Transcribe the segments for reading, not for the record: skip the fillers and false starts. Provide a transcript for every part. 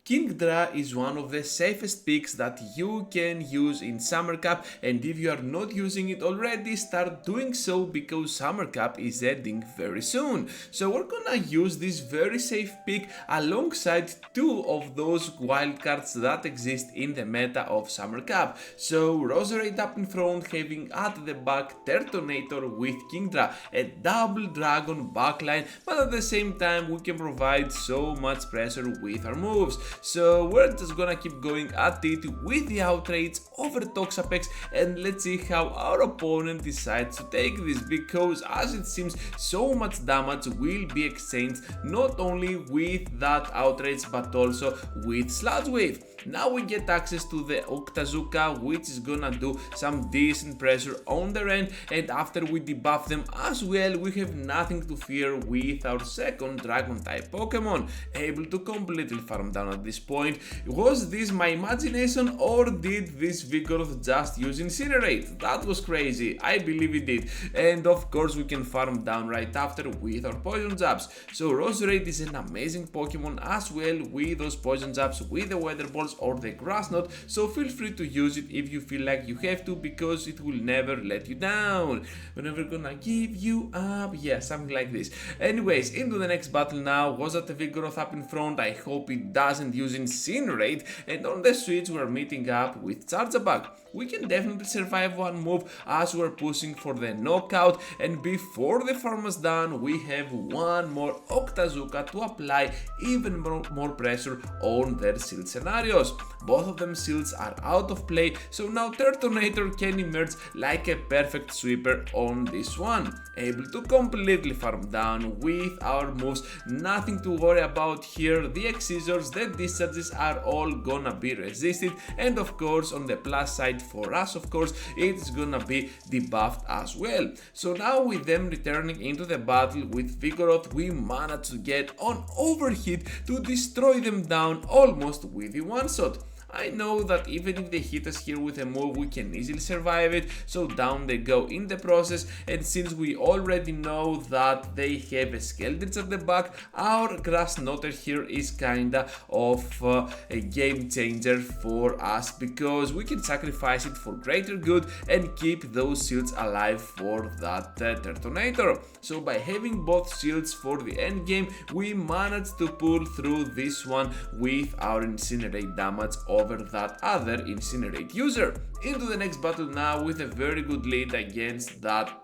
Kingdra is one of the safest picks that you can use in Summer Cup, and if you are not using it already, start doing so because Summer Cup is ending very soon. So we're gonna use this very safe pick alongside two of those wildcards that exist in the meta of Summer Cup. So Roserade up in front, having at the back Turtonator with Kingdra, a double dragon backline, but at the same time we can provide so much pressure with our moves. So we're just gonna keep going at it with the outrage over Toxapex, and let's see how our opponent decides to take this, because as it seems so much damage will be exchanged not only with that outrage but also with Sludge Wave. Now we get access to the Octazooka, which is gonna do some decent pressure on their end, and after we debuff them as well, we have nothing to fear with our second dragon type Pokemon, able to completely farm down at this point. Was this my imagination, or did this Vigoroth just use Incinerate? That was crazy, I believe it did. And of course we can farm down right after with our Poison Jabs. So Roserade is an amazing Pokemon as well with those Poison Jabs, with the Weather Balls or the Grass Knot, so feel free to use it if you feel like you have to, because it will never let you down. We're never gonna give you up, yeah, something like this. Anyways, into the next battle now. Was that the Vigoroth up in front? I hope it doesn't use Incinerate, and on the switch we're meeting up with Charjabug. We can definitely survive one move as we're pushing for the knockout, and before the farm is done we have one more Octazooka to apply even more pressure on their shield scenarios. Both of them shields are out of play, so now Turtonator can emerge like a perfect sweeper on this one, able to completely farm down with our moves. Nothing to worry about here. The Excisors, the discharges are all gonna be resisted, and of course on the plus side for us, of course, it's gonna be debuffed as well. So now with them returning into the battle with Vigoroth, we managed to get on overheat to destroy them down almost with the one shot. I know that even if they hit us here with a move, we can easily survive it, so down they go in the process. And since we already know that they have a Skeldritch at the back, our Grass Knotter here is kinda of a game changer for us, because we can sacrifice it for greater good and keep those shields alive for that Turtonator. So by having both shields for the end game, we managed to pull through this one with our Incinerate damage over that other Incinerate user. Into the next battle now with a very good lead against that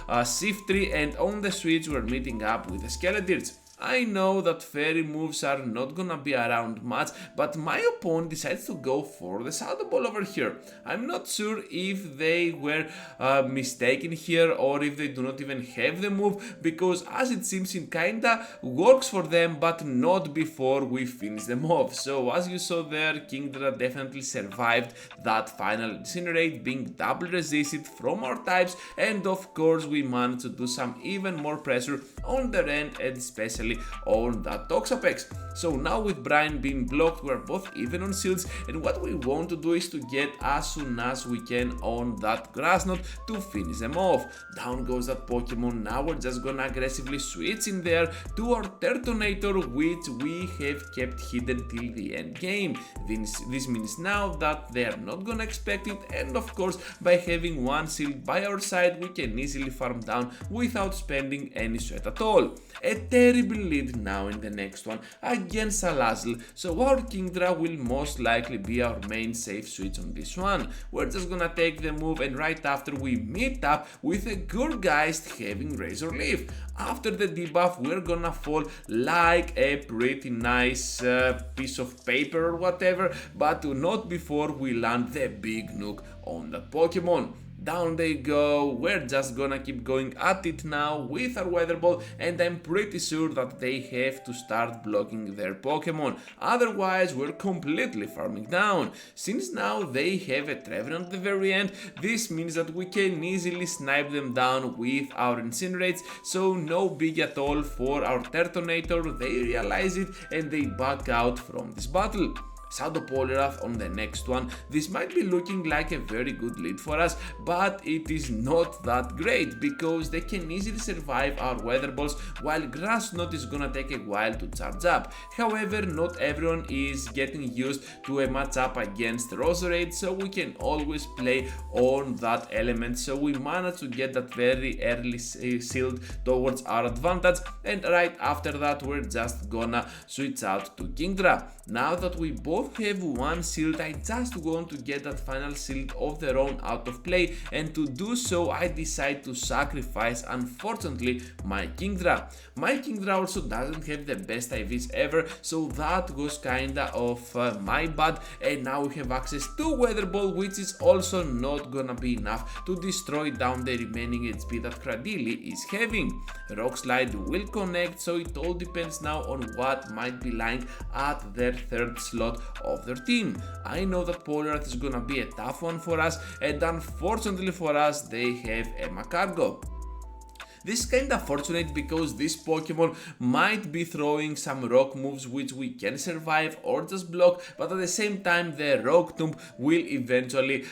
Shiftry, and on the switch we're meeting up with the Skeledirge. I know that fairy moves are not gonna be around much, but my opponent decides to go for the Shadow Ball over here. I'm not sure if they were mistaken here, or if they do not even have the move, because as it seems it kinda works for them, but not before we finish them off. So as you saw there, Kingdra definitely survived that final Incinerate, being double resisted from our types, and of course we managed to do some even more pressure on their end, and especially on that Toxapex. So now with Brian being blocked, we're both even on shields, and what we want to do is to get as soon as we can on that Grass Knot to finish them off. Down goes that Pokemon. Now we're just gonna aggressively switch in there to our Turtonator, which we have kept hidden till the end game. This means now that they are not gonna expect it, and of course by having one shield by our side we can easily farm down without spending any sweat at all. A terrible lead now in the next one against Salazzle, so our Kingdra will most likely be our main safe switch on this one. We're just gonna take the move, and right after we meet up with a Gourgeist having Razor Leaf. After the debuff we're gonna fall like a pretty nice piece of paper or whatever, but not before we land the big nuke on that Pokemon. Down they go. We're just gonna keep going at it now with our Weather Ball, and I'm pretty sure that they have to start blocking their Pokemon, otherwise we're completely farming down. Since now they have a Trevenant at the very end, this means that we can easily snipe them down with our Incinerates, so no big at all for our Turtonator. They realize it and they back out from this battle. Shadow Poliwrath on the next one. This might be looking like a very good lead for us, but it is not that great because they can easily survive our Weather Balls, while Grass Knot is gonna take a while to charge up. However, not everyone is getting used to a matchup against Roserade, so we can always play on that element. So we managed to get that very early shield towards our advantage, and right after that we're just gonna switch out to Kingdra. Now that we both have one shield, I just want to get that final shield of their own out of play, and to do so I decide to sacrifice, unfortunately, my Kingdra. My Kingdra also doesn't have the best IVs ever, so that was kinda of my bad, and now we have access to Weather Ball, which is also not gonna be enough to destroy down the remaining HP that Cradily is having. Rock Slide will connect, so it all depends now on what might be lying at their third slot of their team. I know that Poliwrath is gonna be a tough one for us, and unfortunately for us they have a Magcargo. This is kinda fortunate because this Pokemon might be throwing some rock moves which we can survive or just block, but at the same time the Rock Tomb will eventually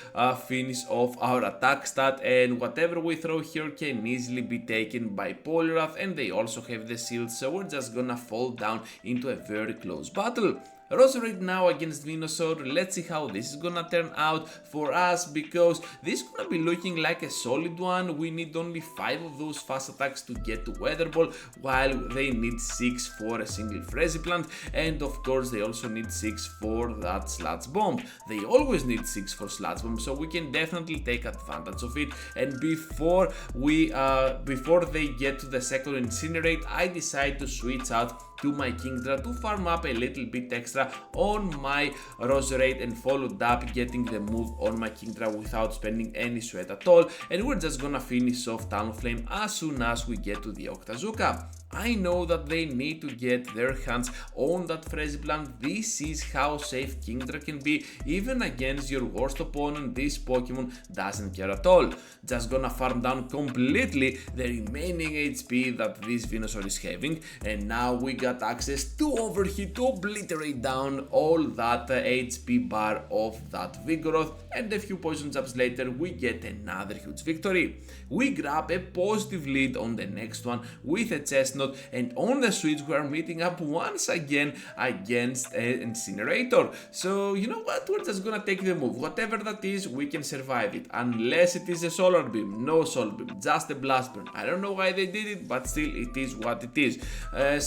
finish off our attack stat, and whatever we throw here can easily be taken by Poliwrath, and they also have the shield, so we're just gonna fall down into a very close battle. Roserade now against Venusaur. Let's see how this is gonna turn out for us, because this is gonna be looking like a solid one. We need only 5 of those fast attacks to get to Weather Ball, while they need 6 for a single Frenzy Plant, and of course they also need 6 for that Sludge Bomb. They always need 6 for Sludge Bomb, so we can definitely take advantage of it. And before they get to the second Incinerate, I decide to switch out to my Kingdra to farm up a little bit extra on my Roserade, and followed up getting the move on my Kingdra without spending any sweat at all, and we're just gonna finish off Talonflame as soon as we get to the Octazooka. I know that they need to get their hands on that Frenzy Plant. This is how safe Kingdra can be, even against your worst opponent. This Pokemon doesn't care at all. Just gonna farm down completely the remaining HP that this Venusaur is having, and now we got access to Overheat to obliterate down all that HP bar of that Vigoroth, and a few poison jabs later we get another huge victory. We grab a positive lead on the next one with a Chestnut, and on the switch we are meeting up once again against an Incinerator. So you know what, we're just gonna take the move. Whatever that is, we can survive it, unless it is a Solar Beam. No Solar Beam, just a Blast Burn. I don't know why they did it, but still it is what it is.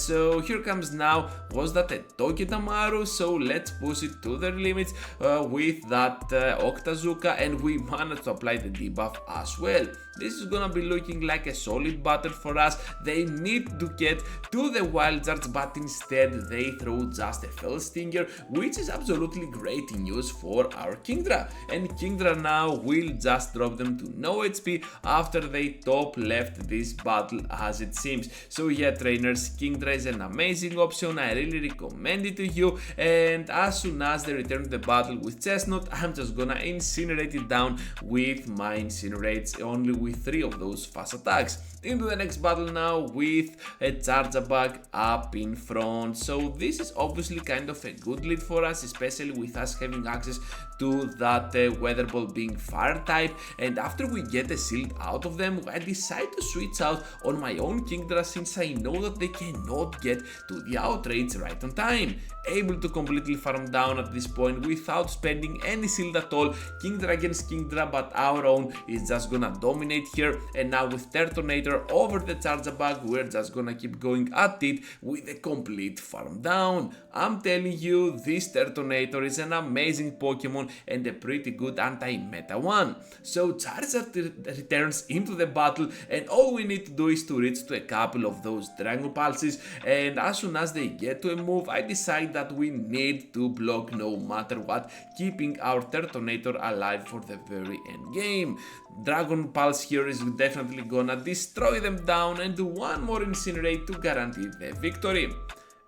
So here comes now, was that a Togedemaru? So let's push it to their limits with that Octazooka, and we managed to apply the debuff as well. This is gonna be looking like a solid battle for us. They need to get to the Wild Charge, but instead they throw just a Fell Stinger, which is absolutely great news for our Kingdra. And Kingdra now will just drop them to no HP after they top left this battle, as it seems. So yeah, trainers, Kingdra is an amazing option. I really recommend it to you, and as soon as they return to the battle with Chestnut, I'm just gonna incinerate it down with my Incinerates, only with 3 of those fast attacks. Into the next battle now with a Charjabug up in front. So this is obviously kind of a good lead for us, especially with us having access to that Weather Ball being Fire type, and after we get a shield out of them, I decide to switch out on my own Kingdra, since I know that they cannot get to the outrage right on time. Able to completely farm down at this point without spending any shield at all. Kingdra against Kingdra, but our own is just gonna dominate here, and now with Turtonator over the Charjabug, we're just gonna keep going at it with a complete farm down. I'm telling you, this Turtonator is an amazing Pokemon and a pretty good anti-meta one. So Charizard returns into the battle, and all we need to do is to reach to a couple of those Dragon Pulses, and as soon as they get to a move, I decide that we need to block no matter what, keeping our Turtonator alive for the very end game. Dragon Pulse here is definitely gonna destroy them down, and do one more Incinerate to guarantee the victory.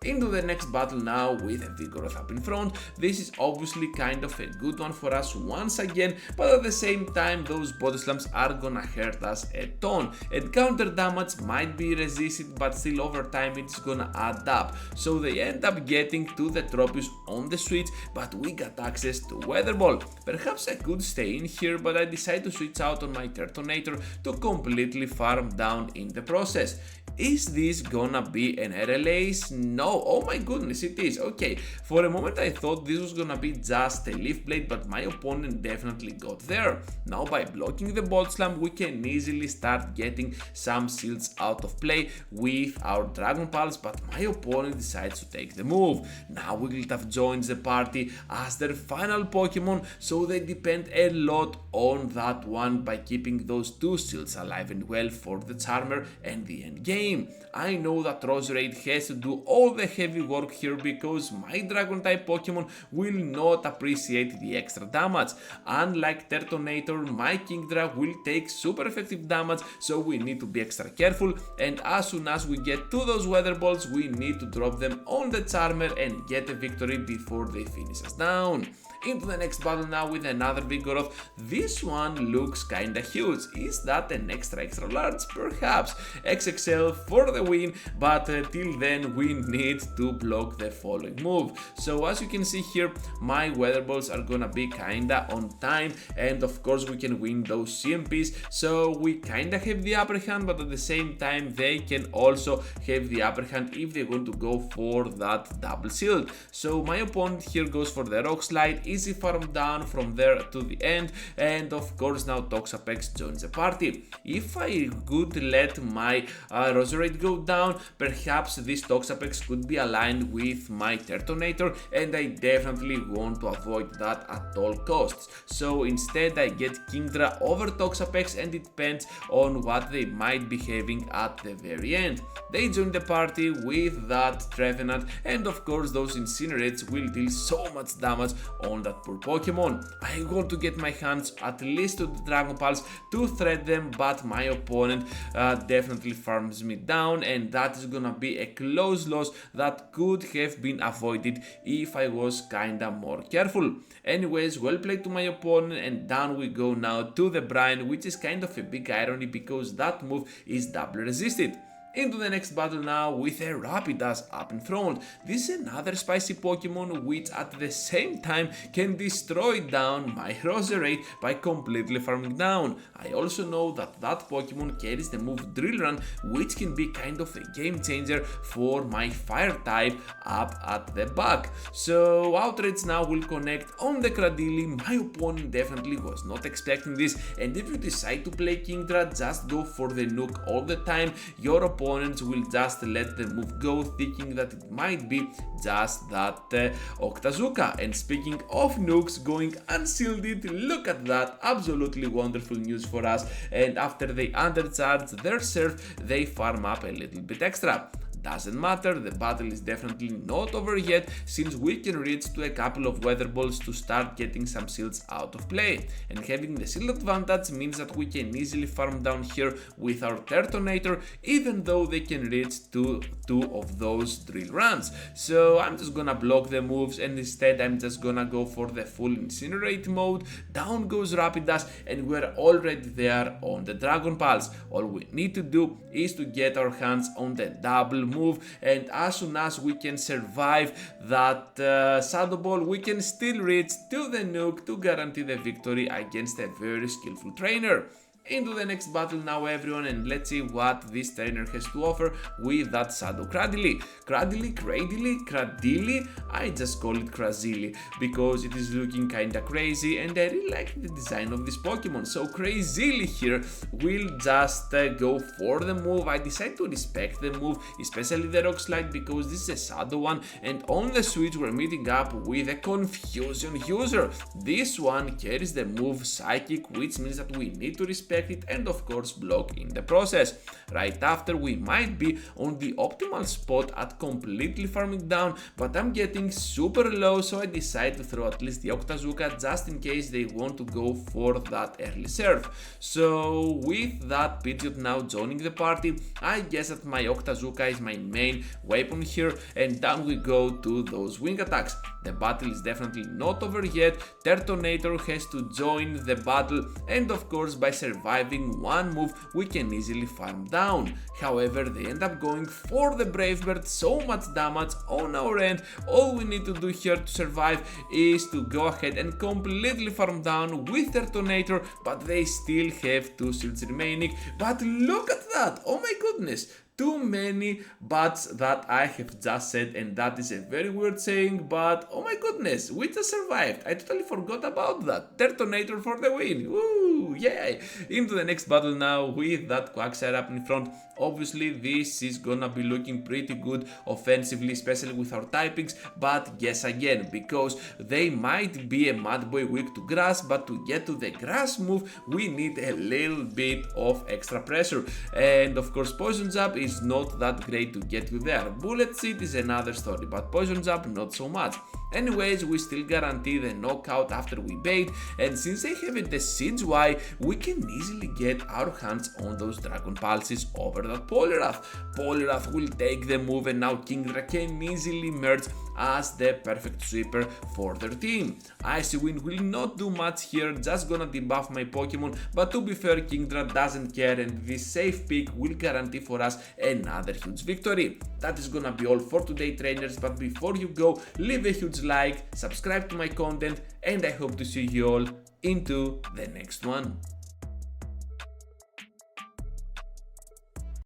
Into the next battle now with a Vigoroth up in front. This is obviously kind of a good one for us once again, but at the same time those body slams are gonna hurt us a ton, and counter damage might be resisted, but still over time it's gonna add up. So they end up getting to the Tropius on the switch, but we got access to Weather Ball. Perhaps I could stay in here, but I decide to switch out on my Turtonator to completely farm down in the process. Is this gonna be an RLAce? No, oh my goodness, it is. Okay, for a moment I thought this was gonna be just a Leaf Blade, but my opponent definitely got there. Now by blocking the Bolt Slam, we can easily start getting some shields out of play with our Dragon Pulse, but my opponent decides to take the move. Now Wigglytuff joins the party as their final Pokemon, so they depend a lot on that one by keeping those two shields alive and well for the Charmer and the end game. I know that Roserade has to do all the heavy work here because my Dragon type Pokemon will not appreciate the extra damage. Unlike Turtonator, my Kingdra will take super effective damage, so we need to be extra careful, and as soon as we get to those Weather Balls, we need to drop them on the Charmer and get a victory before they finish us down. Into the next battle now with another Vigoroth. This one looks kinda huge. Is that an extra large? Perhaps. XXL for the win, but till then we need to block the following move. So as you can see here, my Weather Balls are gonna be kinda on time, and of course we can win those CMPs, so we kinda have the upper hand, but at the same time they can also have the upper hand if they want to go for that double shield. So my opponent here goes for the Rock Slide, easy farm down from there to the end, and of course now Toxapex joins the party. If I could let my Roserade go down, perhaps this Toxapex could be aligned with my Turtonator, and I definitely want to avoid that at all costs. So instead I get Kingdra over Toxapex, and it depends on what they might be having at the very end. They join the party with that Trevenant, and of course those Incinerates will deal so much damage on that poor Pokemon. I want to get my hands at least to the Dragon Pulse to thread them, but my opponent definitely farms me down, and that is gonna be a close loss that could have been avoided if I was kinda more careful. Anyways, well played to my opponent, and down we go now to the Brine, which is kind of a big irony because that move is double resisted. Into the next battle now with a Rapidash up in front. This is another spicy Pokemon which at the same time can destroy down my Roserade by completely farming down. I also know that that Pokemon carries the move Drill Run, which can be kind of a game changer for my fire type up at the back. So Outrage now will connect on the Cradily. My opponent definitely was not expecting this, and if you decide to play Kingdra, just go for the Nuke all the time. Your opponents will just let the move go, thinking that it might be just that Octazooka. And speaking of nukes going unshielded, look at that, absolutely wonderful news for us, and after they undercharge their surf, they farm up a little bit extra. Doesn't matter, the battle is definitely not over yet, since we can reach to a couple of Weather Balls to start getting some shields out of play, and having the shield advantage means that we can easily farm down here with our Turtonator, even though they can reach to two of those drill runs. So I'm just gonna block the moves, and instead I'm just gonna go for the full Incinerate mode. Down goes Rapidash, and we're already there on the Dragon Pulse. All we need to do is to get our hands on the double move, and as soon as we can survive that Shadow Ball, we can still reach to the Nuke to guarantee the victory against a very skillful trainer. Into the next battle now everyone, and let's see what this trainer has to offer with that Shadow Cradily. Cradily? I just call it Crazily because it is looking kinda crazy, and I really like the design of this Pokemon. So Crazily here will just go for the move. I decide to respect the move, especially the Rock Slide, because this is a Shadow one, and on the switch we're meeting up with a Confusion user. This one carries the move Psychic, which means that we need to respect protect it and of course block in the process. Right after, we might be on the optimal spot at completely farming down, but I'm getting super low, so I decide to throw at least the Octazooka just in case they want to go for that early serve. So with that Pidgeot now joining the party, I guess that my Octazooka is my main weapon here, and down we go to those wing attacks. The battle is definitely not over yet. Turtonator has to join the battle, and of course by surviving one move we can easily farm down. However, they end up going for the Brave Bird, so much damage on our end. All we need to do here to survive is to go ahead and completely farm down with Turtonator, but they still have 2 shields remaining. But look at that, oh my goodness! Too many buts that I have just said, and that is a very weird saying, but oh my goodness, we just survived. I totally forgot about that. Turtonator for the win. Woo! Yay! Into the next battle now with that Quagsire up in front. Obviously, this is gonna be looking pretty good offensively, especially with our typings, but guess again, because they might be a Mud Boy weak to grass, but to get to the grass move, we need a little bit of extra pressure. And of course, Poison Jab is not that great to get you there. Bullet Seed is another story, but Poison Jab not so much. Anyways, we still guarantee the knockout after we bait, and since they have the Siege Y, we can easily get our hands on those Dragon Pulses over that Poliwrath. Poliwrath will take the move, and now Kingdra can easily merge as the perfect sweeper for their team. Icy Wind will not do much here, just gonna debuff my Pokemon, but to be fair, Kingdra doesn't care, and this safe pick will guarantee for us another huge victory. That is gonna be all for today, trainers, but before you go, leave a huge like, subscribe to my content, and I hope to see you all into the next one.